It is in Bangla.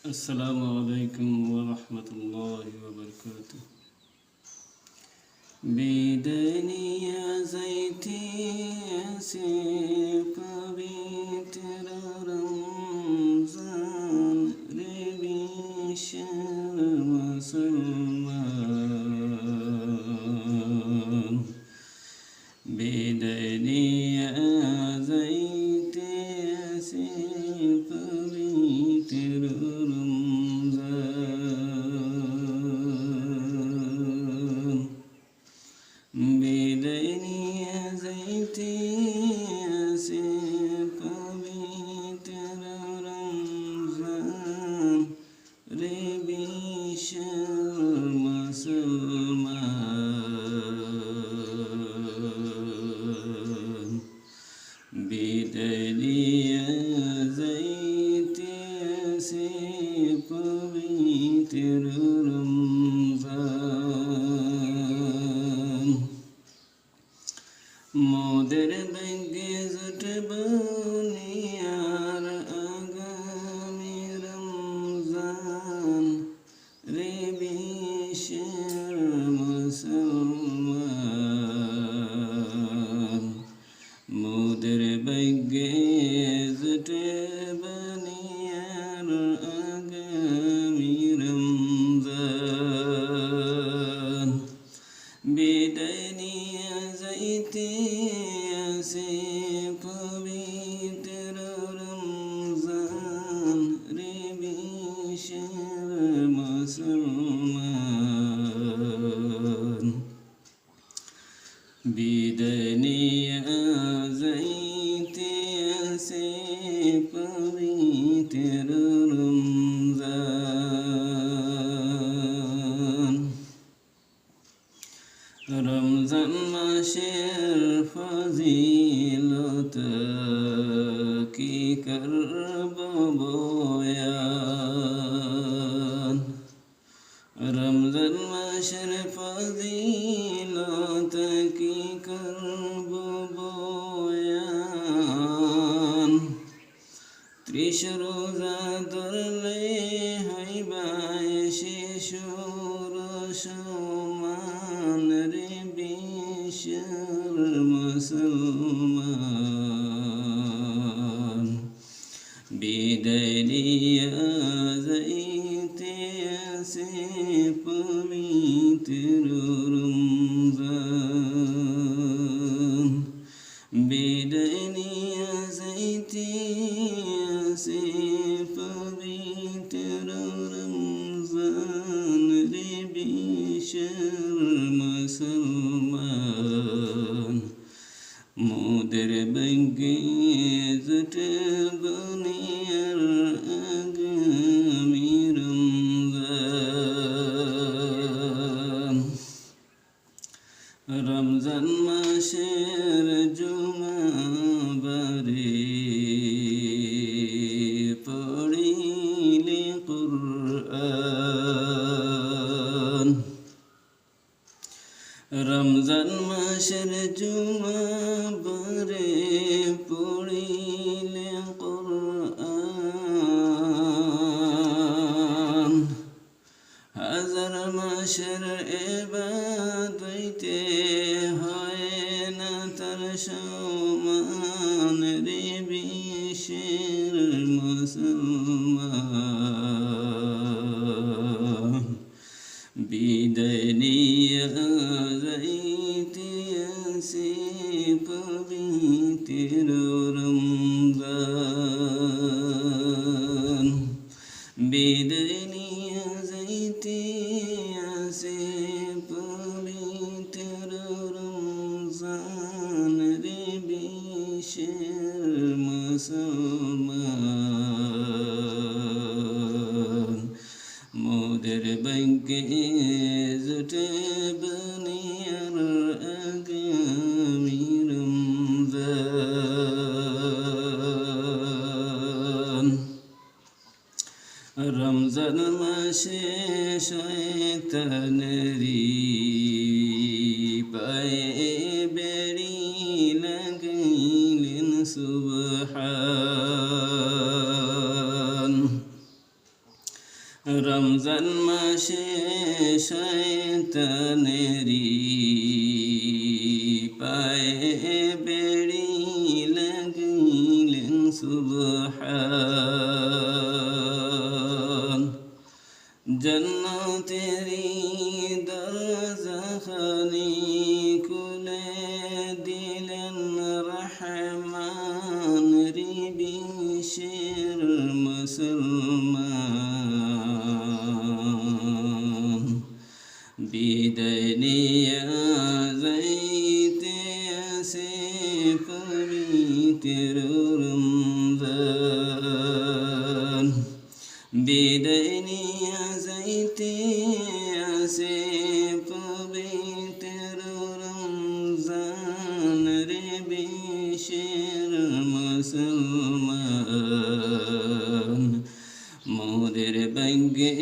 السلام عليكم ورحمة الله وبركاته. বিদানি যাইতে আসে পবিত্র রমজান রে বিশ্বের মুসলমান। বিদানি যাইতে আসে পবিত্র রমজান। বিদায় নিয়ে যাইতে আসে পবিত্র রমজান রে বিশ্বের মুসলমান। বিদায় নিয়ে যাইতে আসে পবিত্র রমজান। মোদের ভাগ্যে জুটব নিয়ার আগামী রমজান রে বিশ্বের মুসলমান। মোদের ভাগ্যে জুটব নিয়ার আগামী রমজান। বিদায় নিয়ে যাইতে আসে পবিত্র রমজান রে বিশ্বের মুসলমান। বিদায় নিয়ে যাইতে আসে পবিত্র রমজান। রমজান মাসের ফজিলত কি করব বয়ান। রমজান মাসের ফজিলত কি করব বয়ান। 30 রোজা ধরলে হইবা শিশুর সমান রে বিশ্বের মুসলমান। বিদায় নিয়ে যাইতে আসে পবিত্র রমজান। বিদায় নিয়ে যাইতে আসে পবিত্র রমজান রে বিশ্বের মুসলমান। মোদের ভাগ্যে জুটব নিয়ার আগামী রমজান। রমজান মাসের জুমাবারে পড়িলে কুরআন। রমজান মাসের জুমাবারে পড়িলে কুরআন। হাজার মাসের ইবাদতে হয় না তার সমান রে বিশ্বের মুসলমান। বিদায় নিয়ে যাইতে আসে পবিত্র রমজান। বিদায় নিয়ে যাইতে আসে পবিত্র রমজান রে বিশ্বের মুসলমান। মোদের ভাগ্যে জুটব নিয়ার আগামী রমজান। রমজান মাসে শয়তানেরি পায়ে বেড়ি লাগাইলেন সুবহান। রমজান মাসে শয়তানেরি পায়ে বেড়ি লাগিলেন সুবহান। জান্নাতেরি দরজাখানি খুলে দিলেন রহমান রিবিশের মুসলমান। বিদায় নিয়া যাইতে আসে পবিত্র রমজান। বিদায় নিয়া যাইতে আসে পবিত্র রমজান রে বিশ্বের মুসলমান। মোদের ভাগ্যে